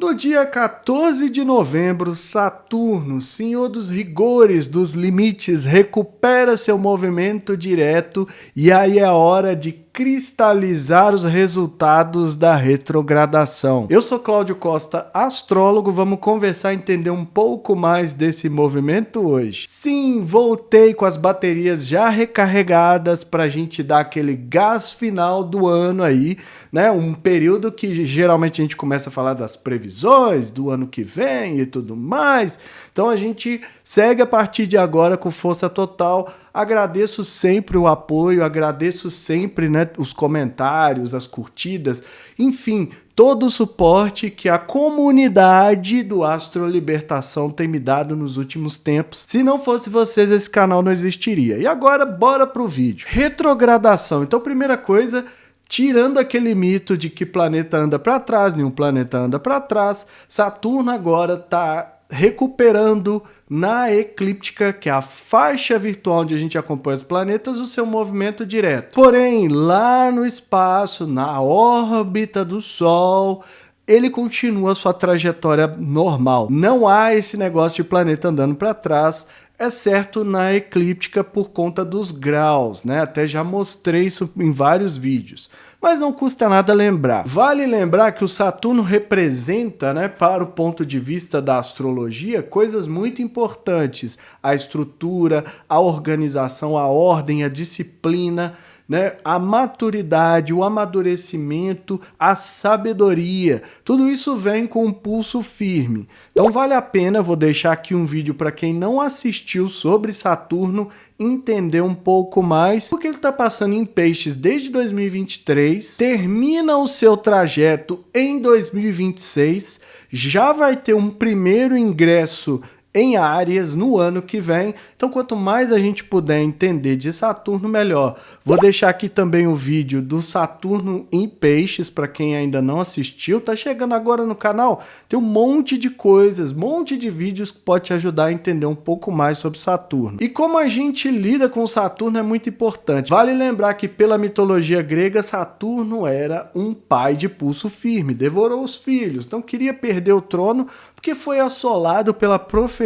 No dia 14 de novembro, Saturno, senhor dos rigores, dos limites, recupera seu movimento direto e aí é hora de cristalizar os resultados da retrogradação. Eu sou Cláudio Costa, astrólogo, vamos conversar e entender um pouco mais desse movimento hoje. Sim, voltei com as baterias já recarregadas para a gente dar aquele gás final do ano aí, né? Um período que geralmente a gente começa a falar das previsões do ano que vem e tudo mais. Então a gente segue a partir de agora com força total. Agradeço sempre o apoio, agradeço sempre, né, os comentários, as curtidas, enfim, todo o suporte que a comunidade do Astro Libertação tem me dado nos últimos tempos. Se não fosse vocês, esse canal não existiria. E agora, bora pro vídeo. Retrogradação. Então, primeira coisa, tirando aquele mito de que planeta anda para trás, nenhum planeta anda para trás, Saturno agora está recuperando na eclíptica, que é a faixa virtual onde a gente acompanha os planetas, o seu movimento direto. Porém, lá no espaço, na órbita do Sol, ele continua sua trajetória normal. Não há esse negócio de planeta andando para trás, exceto na eclíptica por conta dos graus, né? Até já mostrei isso em vários vídeos. Mas não custa nada lembrar. Vale lembrar que o Saturno representa, né, para o ponto de vista da astrologia, coisas muito importantes. A estrutura, a organização, a ordem, a disciplina, né, a maturidade, o amadurecimento, a sabedoria. Tudo isso vem com um pulso firme. Então vale a pena, vou deixar aqui um vídeo para quem não assistiu sobre Saturno entender um pouco mais, porque ele está passando em Peixes desde 2023, termina o seu trajeto em 2026, já vai ter um primeiro ingresso em Áries no ano que vem. Então quanto mais a gente puder entender de Saturno, melhor. Vou deixar aqui também o vídeo do Saturno em Peixes para quem ainda não assistiu, tá chegando agora no canal, tem um monte de coisas, um monte de vídeos que pode te ajudar a entender um pouco mais sobre Saturno. E como a gente lida com Saturno é muito importante. Vale lembrar que pela mitologia grega, Saturno era um pai de pulso firme, devorou os filhos, então queria perder o trono porque foi assolado pela profecia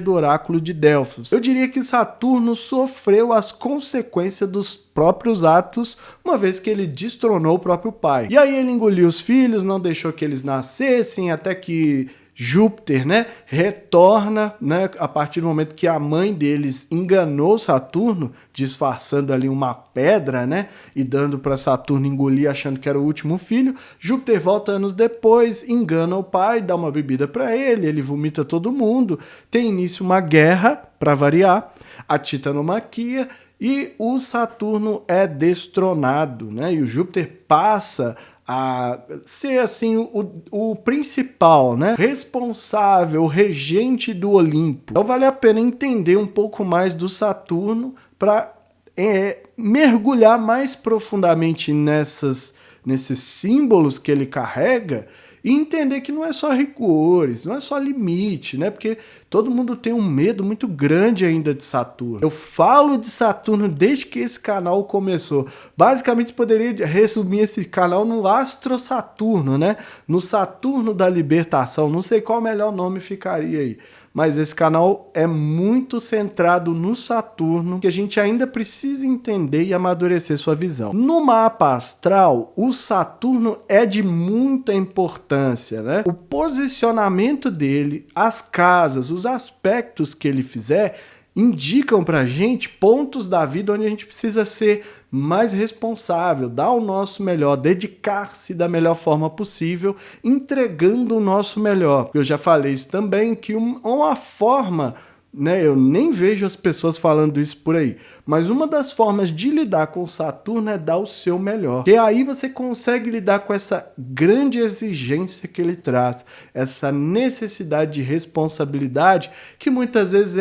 do oráculo de Delfos. Eu diria que Saturno sofreu as consequências dos próprios atos, uma vez que ele destronou o próprio pai. E aí ele engoliu os filhos, não deixou que eles nascessem, até que Júpiter, né, retorna, né, a partir do momento que a mãe deles enganou Saturno, disfarçando ali uma pedra, né, e dando para Saturno engolir achando que era o último filho. Júpiter volta anos depois, engana o pai, dá uma bebida para ele vomita todo mundo, tem início uma guerra, para variar, a titanomaquia, e o Saturno é destronado, né, e o Júpiter passa a ser assim o principal, né, responsável, regente do Olimpo. Então vale a pena entender um pouco mais do Saturno para mergulhar mais profundamente nesses símbolos que ele carrega e entender que não é só rigores, não é só limite, né? Porque todo mundo tem um medo muito grande ainda de Saturno. Eu falo de Saturno desde que esse canal começou. Basicamente, poderia resumir esse canal no Astro Saturno, né? No Saturno da Libertação. Não sei qual o melhor nome ficaria aí. Mas esse canal é muito centrado no Saturno, que a gente ainda precisa entender e amadurecer sua visão. No mapa astral, o Saturno é de muita importância, né? O posicionamento dele, as casas, os aspectos que ele fizer, indicam pra gente pontos da vida onde a gente precisa ser mais responsável, dar o nosso melhor, dedicar-se da melhor forma possível, entregando o nosso melhor. Eu já falei isso também, que uma forma, né, eu nem vejo as pessoas falando isso por aí, mas uma das formas de lidar com Saturno é dar o seu melhor. E aí você consegue lidar com essa grande exigência que ele traz, essa necessidade de responsabilidade que muitas vezes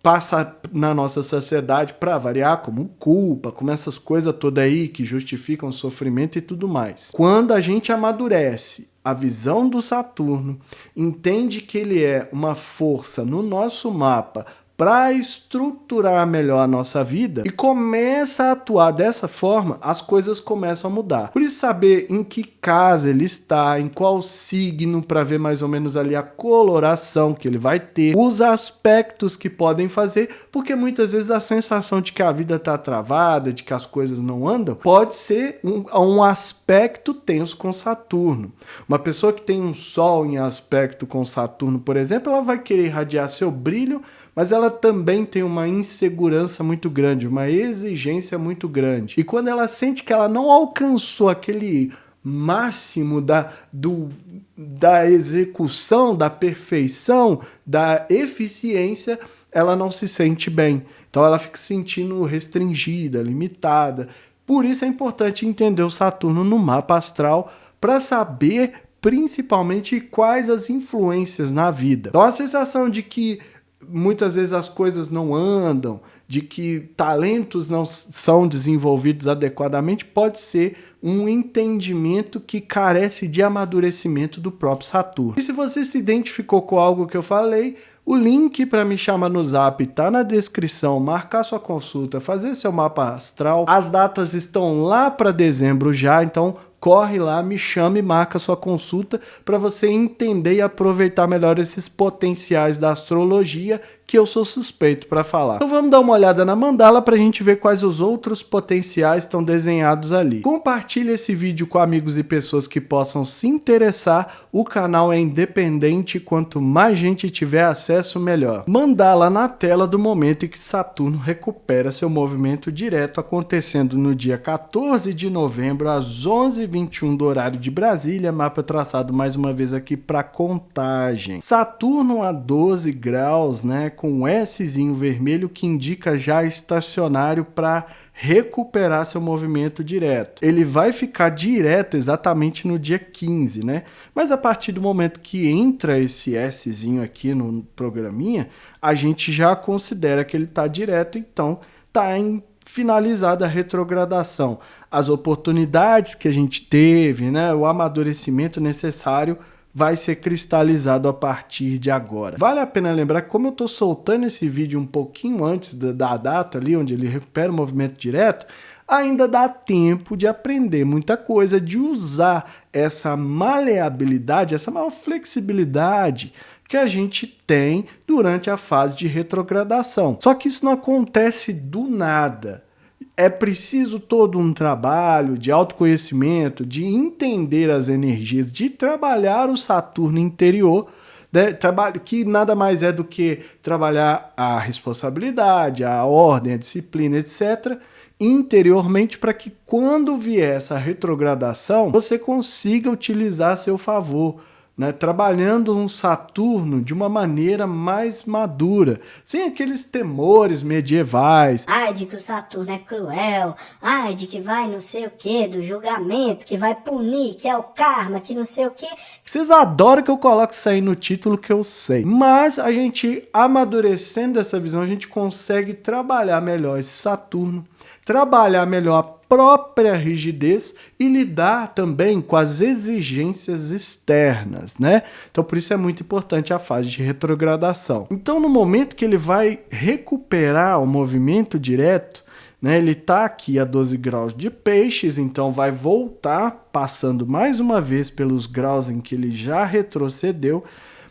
passa na nossa sociedade para variar como culpa, como essas coisas todas aí que justificam o sofrimento e tudo mais. Quando a gente amadurece a visão do Saturno, entende que ele é uma força no nosso mapa para estruturar melhor a nossa vida e começa a atuar dessa forma, as coisas começam a mudar. Por isso, saber em que casa ele está, em qual signo, para ver mais ou menos ali a coloração que ele vai ter, os aspectos que podem fazer, porque muitas vezes a sensação de que a vida está travada, de que as coisas não andam, pode ser um aspecto tenso com Saturno. Uma pessoa que tem um Sol em aspecto com Saturno, por exemplo, ela vai querer irradiar seu brilho, mas ela também tem uma insegurança muito grande, uma exigência muito grande. E quando ela sente que ela não alcançou aquele máximo da execução, da perfeição, da eficiência, ela não se sente bem. Então ela fica se sentindo restringida, limitada. Por isso é importante entender o Saturno no mapa astral para saber principalmente quais as influências na vida. Então a sensação de que muitas vezes as coisas não andam, de que talentos não são desenvolvidos adequadamente, pode ser um entendimento que carece de amadurecimento do próprio Saturno. E se você se identificou com algo que eu falei, o link para me chamar no Zap está na descrição, marcar sua consulta, fazer seu mapa astral. As datas estão lá para dezembro já, então corre lá, me chama e marca sua consulta para você entender e aproveitar melhor esses potenciais da astrologia que eu sou suspeito para falar. Então vamos dar uma olhada na mandala para a gente ver quais os outros potenciais estão desenhados ali. Compartilhe esse vídeo com amigos e pessoas que possam se interessar. O canal é independente, quanto mais gente tiver acesso, melhor. Mandala na tela do momento em que Saturno recupera seu movimento direto, acontecendo no dia 14 de novembro, às 11h21 do horário de Brasília, mapa traçado mais uma vez aqui para Contagem. Saturno a 12 graus, né, com um Szinho vermelho que indica já estacionário para recuperar seu movimento direto. Ele vai ficar direto exatamente no dia 15, né? Mas a partir do momento que entra esse Szinho aqui no programinha, a gente já considera que ele está direto, então está em finalizada a retrogradação. As oportunidades que a gente teve, né, o amadurecimento necessário vai ser cristalizado a partir de agora. Vale a pena lembrar que, como eu estou soltando esse vídeo um pouquinho antes da data ali, onde ele recupera o movimento direto, ainda dá tempo de aprender muita coisa, de usar essa maleabilidade, essa maior flexibilidade que a gente tem durante a fase de retrogradação. Só que isso não acontece do nada. É preciso todo um trabalho de autoconhecimento, de entender as energias, de trabalhar o Saturno interior, né? Trabalho que nada mais é do que trabalhar a responsabilidade, a ordem, a disciplina, etc., interiormente, para que quando vier essa retrogradação, você consiga utilizar a seu favor, né, trabalhando um Saturno de uma maneira mais madura, sem aqueles temores medievais. Ai, de que o Saturno é cruel, ai, de que vai não sei o que, do julgamento, que vai punir, que é o karma, que não sei o que. Vocês adoram que eu coloque isso aí no título, que eu sei. Mas a gente, amadurecendo essa visão, a gente consegue trabalhar melhor esse Saturno, trabalhar melhor a própria rigidez e lidar também com as exigências externas, né? Então por isso é muito importante a fase de retrogradação. Então no momento que ele vai recuperar o movimento direto, né, ele está aqui a 12 graus de peixes, então vai voltar passando mais uma vez pelos graus em que ele já retrocedeu,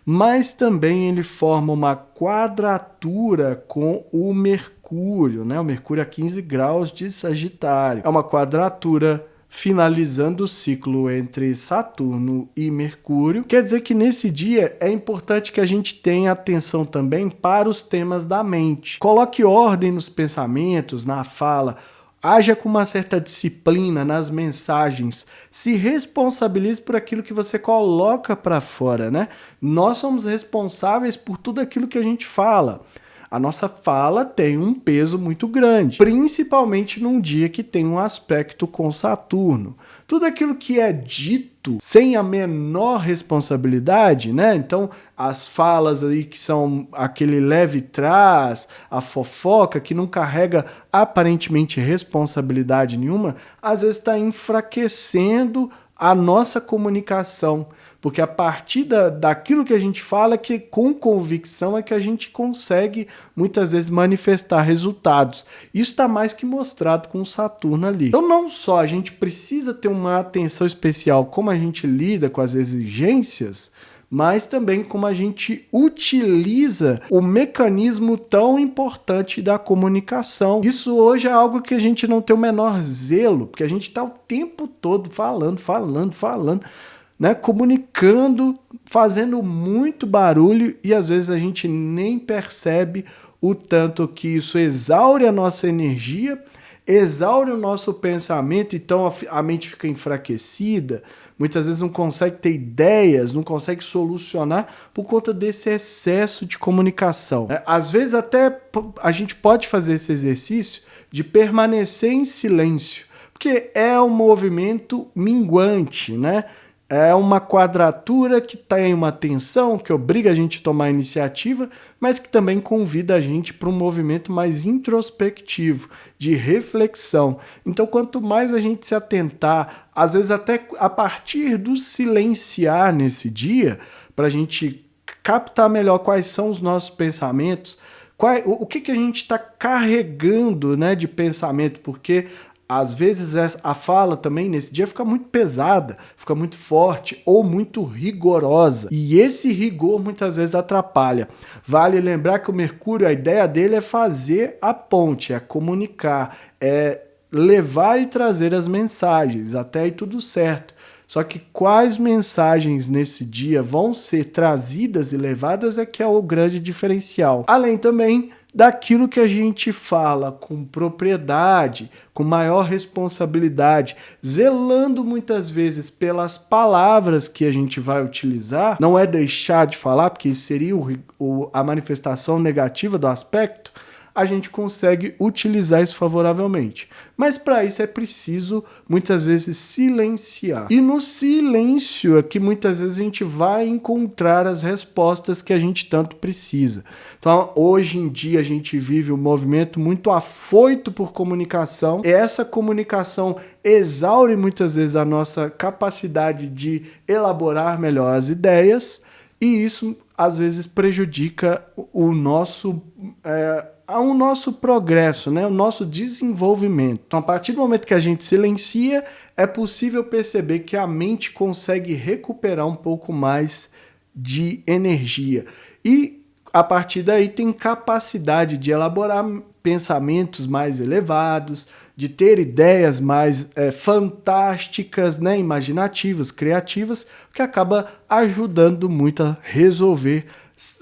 mas também ele forma uma quadratura com o Mercúrio, né? O Mercúrio a 15 graus de Sagitário. É uma quadratura finalizando o ciclo entre Saturno e Mercúrio. Quer dizer que nesse dia é importante que a gente tenha atenção também para os temas da mente. Coloque ordem nos pensamentos, na fala. Haja com uma certa disciplina nas mensagens. Se responsabilize por aquilo que você coloca para fora, né? Nós somos responsáveis por tudo aquilo que a gente fala. A nossa fala tem um peso muito grande, principalmente num dia que tem um aspecto com Saturno. Tudo aquilo que é dito sem a menor responsabilidade, né? Então, as falas aí que são aquele leve trás, a fofoca que não carrega aparentemente responsabilidade nenhuma, às vezes está enfraquecendo a nossa comunicação, porque a partir daquilo que a gente fala, que com convicção é que a gente consegue muitas vezes manifestar resultados. Isso está mais que mostrado com o Saturno ali. Então não só a gente precisa ter uma atenção especial como a gente lida com as exigências, mas também como a gente utiliza o mecanismo tão importante da comunicação. Isso hoje é algo que a gente não tem o menor zelo, porque a gente está o tempo todo falando, né? Comunicando, fazendo muito barulho e às vezes a gente nem percebe o tanto que isso exaure a nossa energia, exaure o nosso pensamento, então a mente fica enfraquecida, muitas vezes não consegue ter ideias, não consegue solucionar por conta desse excesso de comunicação. Às vezes até a gente pode fazer esse exercício de permanecer em silêncio, porque é um movimento minguante, né? É uma quadratura que tem uma tensão, que obriga a gente a tomar iniciativa, mas que também convida a gente para um movimento mais introspectivo, de reflexão. Então, quanto mais a gente se atentar, às vezes até a partir do silenciar nesse dia, para a gente captar melhor quais são os nossos pensamentos, o que a gente está carregando, né, de pensamento, porque às vezes a fala também nesse dia fica muito pesada, fica muito forte ou muito rigorosa. E esse rigor muitas vezes atrapalha. Vale lembrar que o Mercúrio, a ideia dele é fazer a ponte, é comunicar, é levar e trazer as mensagens, até aí tudo certo. Só que quais mensagens nesse dia vão ser trazidas e levadas é que é o grande diferencial. Além também daquilo que a gente fala com propriedade, com maior responsabilidade, zelando muitas vezes pelas palavras que a gente vai utilizar, não é deixar de falar, porque isso seria a manifestação negativa do aspecto, a gente consegue utilizar isso favoravelmente. Mas para isso é preciso, muitas vezes, silenciar. E no silêncio é que muitas vezes a gente vai encontrar as respostas que a gente tanto precisa. Então, hoje em dia, a gente vive um movimento muito afoito por comunicação. Essa comunicação exaure muitas vezes a nossa capacidade de elaborar melhor as ideias, e isso, às vezes, prejudica o nosso progresso, né? O nosso desenvolvimento. Então, a partir do momento que a gente silencia, é possível perceber que a mente consegue recuperar um pouco mais de energia. E, a partir daí, tem capacidade de elaborar pensamentos mais elevados, de ter ideias mais fantásticas, né? Imaginativas, criativas, que acaba ajudando muito a resolver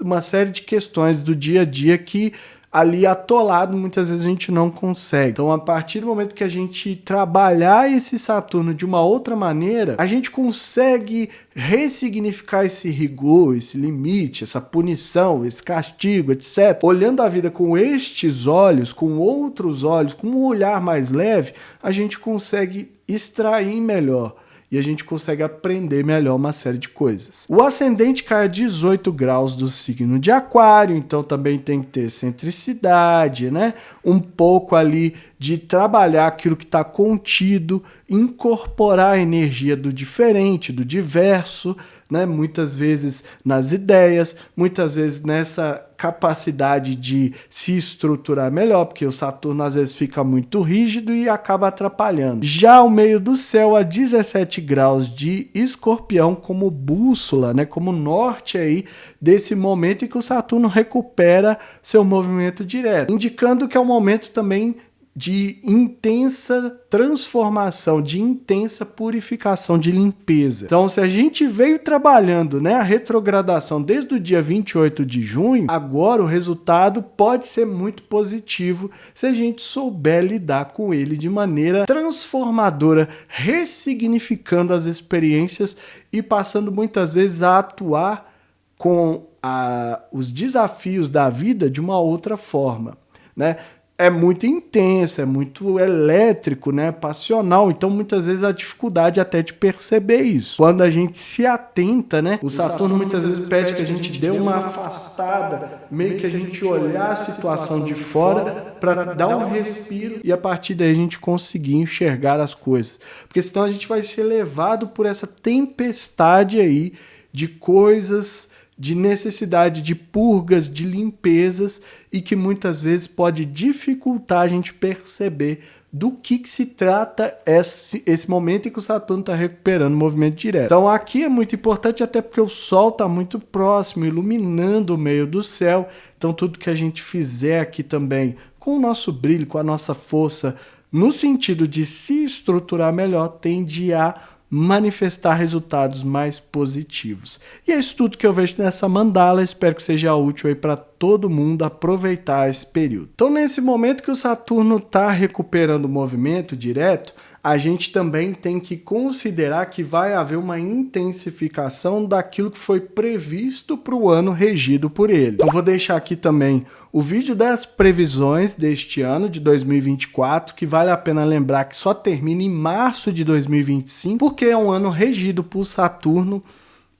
uma série de questões do dia a dia que ali atolado muitas vezes a gente não consegue. Então, a partir do momento que a gente trabalhar esse Saturno de uma outra maneira, a gente consegue ressignificar esse rigor, esse limite, essa punição, esse castigo, etc. Olhando a vida com estes olhos, com outros olhos, com um olhar mais leve, a gente consegue extrair melhor. E a gente consegue aprender melhor uma série de coisas. O ascendente cai a 18 graus do signo de Aquário, então também tem que ter excentricidade, né? Um pouco ali de trabalhar aquilo que está contido, incorporar a energia do diferente, do diverso, né? Muitas vezes nas ideias, muitas vezes nessa capacidade de se estruturar melhor, porque o Saturno às vezes fica muito rígido e acaba atrapalhando. Já o meio do céu a 17 graus de Escorpião como bússola, né? Como norte aí desse momento em que o Saturno recupera seu movimento direto, indicando que é um momento também de intensa transformação, de intensa purificação, de limpeza. Então, se a gente veio trabalhando, né, a retrogradação desde o dia 28 de junho, agora o resultado pode ser muito positivo se a gente souber lidar com ele de maneira transformadora, ressignificando as experiências e passando muitas vezes a atuar com os desafios da vida de uma outra forma, né? É muito intenso, é muito elétrico, né? Passional. Então, muitas vezes, a dificuldade até de perceber isso. Quando a gente se atenta, né? O Saturno muitas vezes pede que a gente dê uma afastada, meio que a gente olhar a situação de fora para dar um respiro e a partir daí a gente conseguir enxergar as coisas. Porque senão a gente vai ser levado por essa tempestade aí de coisas, de necessidade de purgas, de limpezas, e que muitas vezes pode dificultar a gente perceber do que se trata esse momento em que o Saturno está recuperando o movimento direto. Então aqui é muito importante, até porque o Sol está muito próximo, iluminando o meio do céu. Então tudo que a gente fizer aqui também, com o nosso brilho, com a nossa força, no sentido de se estruturar melhor, tende a manifestar resultados mais positivos. E é isso tudo que eu vejo nessa mandala. Espero que seja útil aí para todo mundo aproveitar esse período. Então, nesse momento que o Saturno está recuperando o movimento direto, a gente também tem que considerar que vai haver uma intensificação daquilo que foi previsto para o ano regido por ele. Então, vou deixar aqui também o vídeo das previsões deste ano de 2024, que vale a pena lembrar que só termina em março de 2025, porque é um ano regido por Saturno,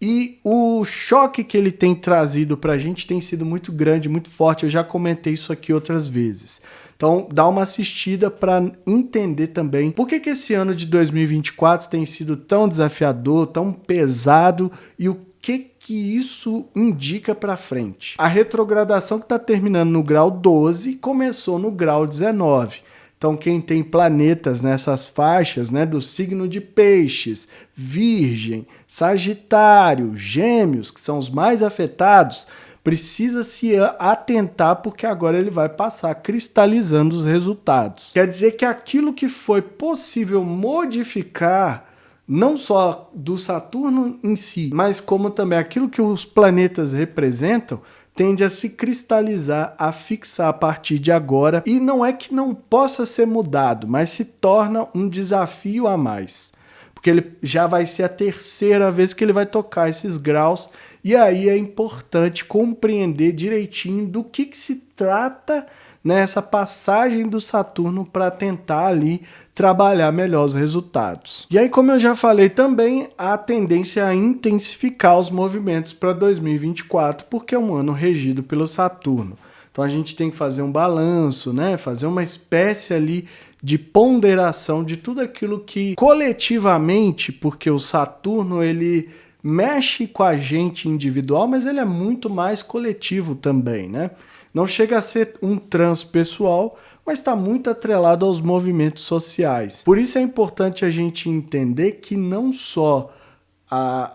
e o choque que ele tem trazido para a gente tem sido muito grande, muito forte. Eu já comentei isso aqui outras vezes. Então, dá uma assistida para entender também por que esse ano de 2024 tem sido tão desafiador, tão pesado, e o que isso indica para frente. A retrogradação que está terminando no grau 12 começou no grau 19. Então, quem tem planetas nessas faixas, né, do signo de Peixes, Virgem, Sagitário, Gêmeos, que são os mais afetados, precisa se atentar, porque agora ele vai passar cristalizando os resultados. Quer dizer que aquilo que foi possível modificar, não só do Saturno em si, mas como também aquilo que os planetas representam, tende a se cristalizar, a fixar a partir de agora, e não é que não possa ser mudado, mas se torna um desafio a mais, porque ele já vai ser a terceira vez que ele vai tocar esses graus, e aí é importante compreender direitinho do que se trata nessa passagem do Saturno para tentar ali trabalhar melhor os resultados. E aí, como eu já falei também, a tendência a intensificar os movimentos para 2024, porque é um ano regido pelo Saturno. Então a gente tem que fazer um balanço, né? Fazer uma espécie ali de ponderação de tudo aquilo que coletivamente, porque o Saturno ele mexe com a gente individual, mas ele é muito mais coletivo também, né? Não chega a ser um transpessoal, mas está muito atrelado aos movimentos sociais. Por isso é importante a gente entender que não só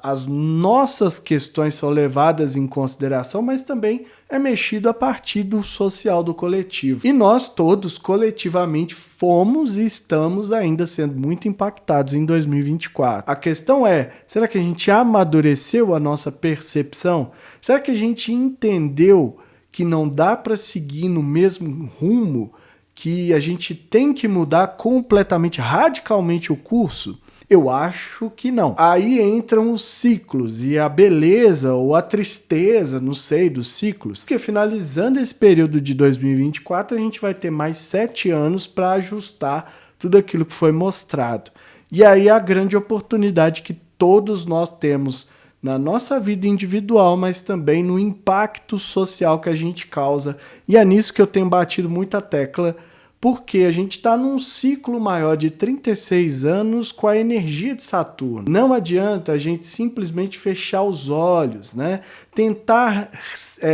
as nossas questões são levadas em consideração, mas também é mexido a partir do social, do coletivo. E nós todos, coletivamente, fomos e estamos ainda sendo muito impactados em 2024. A questão é, será que a gente amadureceu a nossa percepção? Será que a gente entendeu que não dá para seguir no mesmo rumo, que a gente tem que mudar completamente, radicalmente o curso? Eu acho que não. Aí entram os ciclos e a beleza ou a tristeza, não sei, dos ciclos. Porque finalizando esse período de 2024, a gente vai ter mais 7 anos para ajustar tudo aquilo que foi mostrado. E aí a grande oportunidade que todos nós temos na nossa vida individual, mas também no impacto social que a gente causa. E é nisso que eu tenho batido muita tecla, porque a gente está num ciclo maior de 36 anos com a energia de Saturno. Não adianta a gente simplesmente fechar os olhos, né? Tentar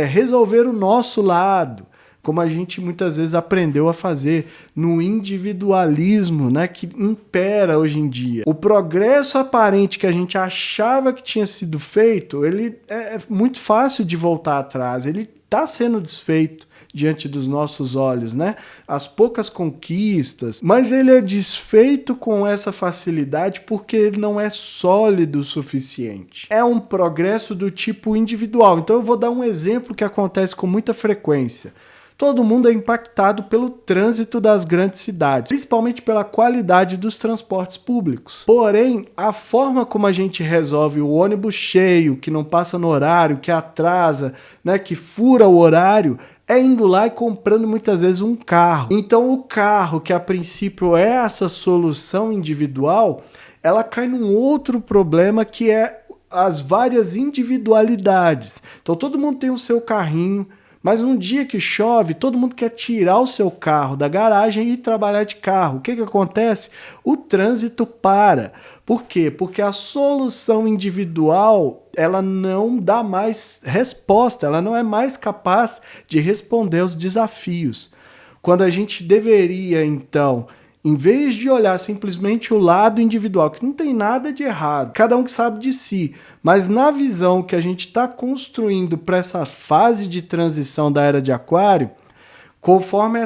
resolver o nosso lado, como a gente muitas vezes aprendeu a fazer no individualismo, né, que impera hoje em dia. O progresso aparente que a gente achava que tinha sido feito, ele é muito fácil de voltar atrás, ele está sendo desfeito diante dos nossos olhos, né? As poucas conquistas, mas ele é desfeito com essa facilidade porque ele não é sólido o suficiente. É um progresso do tipo individual. Então eu vou dar um exemplo que acontece com muita frequência. Todo mundo é impactado pelo trânsito das grandes cidades, principalmente pela qualidade dos transportes públicos. Porém, a forma como a gente resolve o ônibus cheio, que não passa no horário, que atrasa, né, que fura o horário, é indo lá e comprando muitas vezes um carro. Então o carro, que a princípio é essa solução individual, ela cai num outro problema que é as várias individualidades. Então todo mundo tem o seu carrinho, Mas um dia que chove, todo mundo quer tirar o seu carro da garagem e trabalhar de carro. O que acontece? O trânsito para. Por quê? Porque a solução individual, ela não dá mais resposta, ela não é mais capaz de responder aos desafios. Quando a gente deveria, então, em vez de olhar simplesmente o lado individual, que não tem nada de errado, cada um que sabe de si, mas na visão que a gente está construindo para essa fase de transição da Era de Aquário, conforme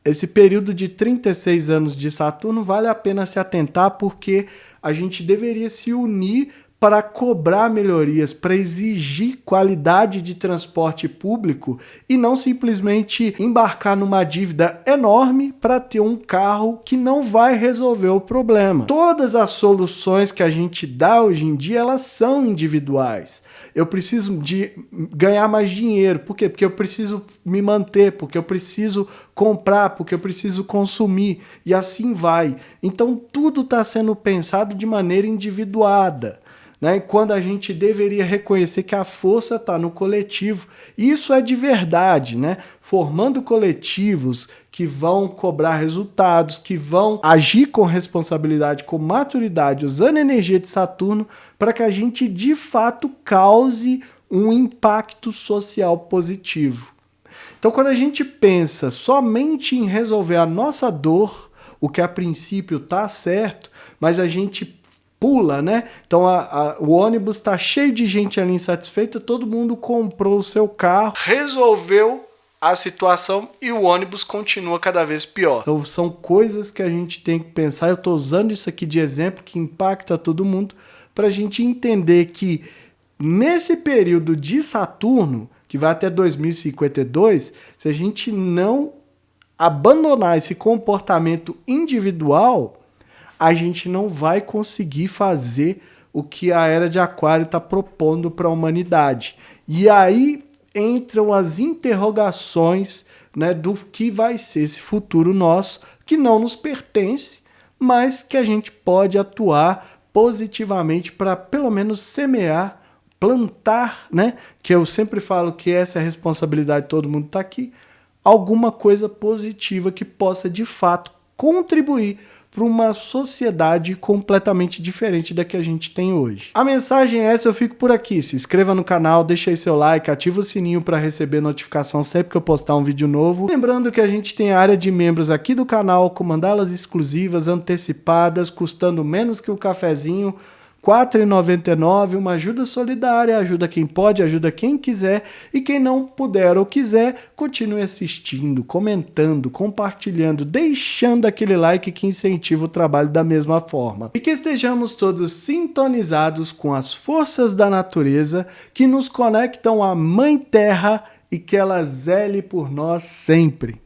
esse período de 36 anos de Saturno, vale a pena se atentar, porque a gente deveria se unir para cobrar melhorias, para exigir qualidade de transporte público e não simplesmente embarcar numa dívida enorme para ter um carro que não vai resolver o problema. Todas as soluções que a gente dá hoje em dia, elas são individuais. Eu preciso de ganhar mais dinheiro. Por quê? Porque eu preciso me manter, porque eu preciso comprar, porque eu preciso consumir, e assim vai. Então tudo está sendo pensado de maneira individuada, né? Quando a gente deveria reconhecer que a força está no coletivo. Isso é de verdade, né? Formando coletivos que vão cobrar resultados, que vão agir com responsabilidade, com maturidade, usando a energia de Saturno, para que a gente de fato cause um impacto social positivo. Então, quando a gente pensa somente em resolver a nossa dor, o que a princípio está certo, mas a gente pula, né? Então o ônibus está cheio de gente ali insatisfeita, todo mundo comprou o seu carro, resolveu a situação e o ônibus continua cada vez pior. Então são coisas que a gente tem que pensar. Eu estou usando isso aqui de exemplo que impacta todo mundo, para a gente entender que nesse período de Saturno, que vai até 2052, se a gente não abandonar esse comportamento individual, a gente não vai conseguir fazer o que a Era de Aquário está propondo para a humanidade. E aí entram as interrogações, né, do que vai ser esse futuro nosso, que não nos pertence, mas que a gente pode atuar positivamente para pelo menos semear, plantar, né, que eu sempre falo que essa é a responsabilidade de todo mundo está aqui, alguma coisa positiva que possa de fato contribuir para uma sociedade completamente diferente da que a gente tem hoje. A mensagem é essa, eu fico por aqui. Se inscreva no canal, deixa aí seu like, ativa o sininho para receber notificação sempre que eu postar um vídeo novo. Lembrando que a gente tem a área de membros aqui do canal, com mandalas exclusivas, antecipadas, custando menos que o cafezinho, R$ 4,99, uma ajuda solidária, ajuda quem pode, ajuda quem quiser, e quem não puder ou quiser, continue assistindo, comentando, compartilhando, deixando aquele like que incentiva o trabalho da mesma forma. E que estejamos todos sintonizados com as forças da natureza que nos conectam à Mãe Terra e que ela zele por nós sempre.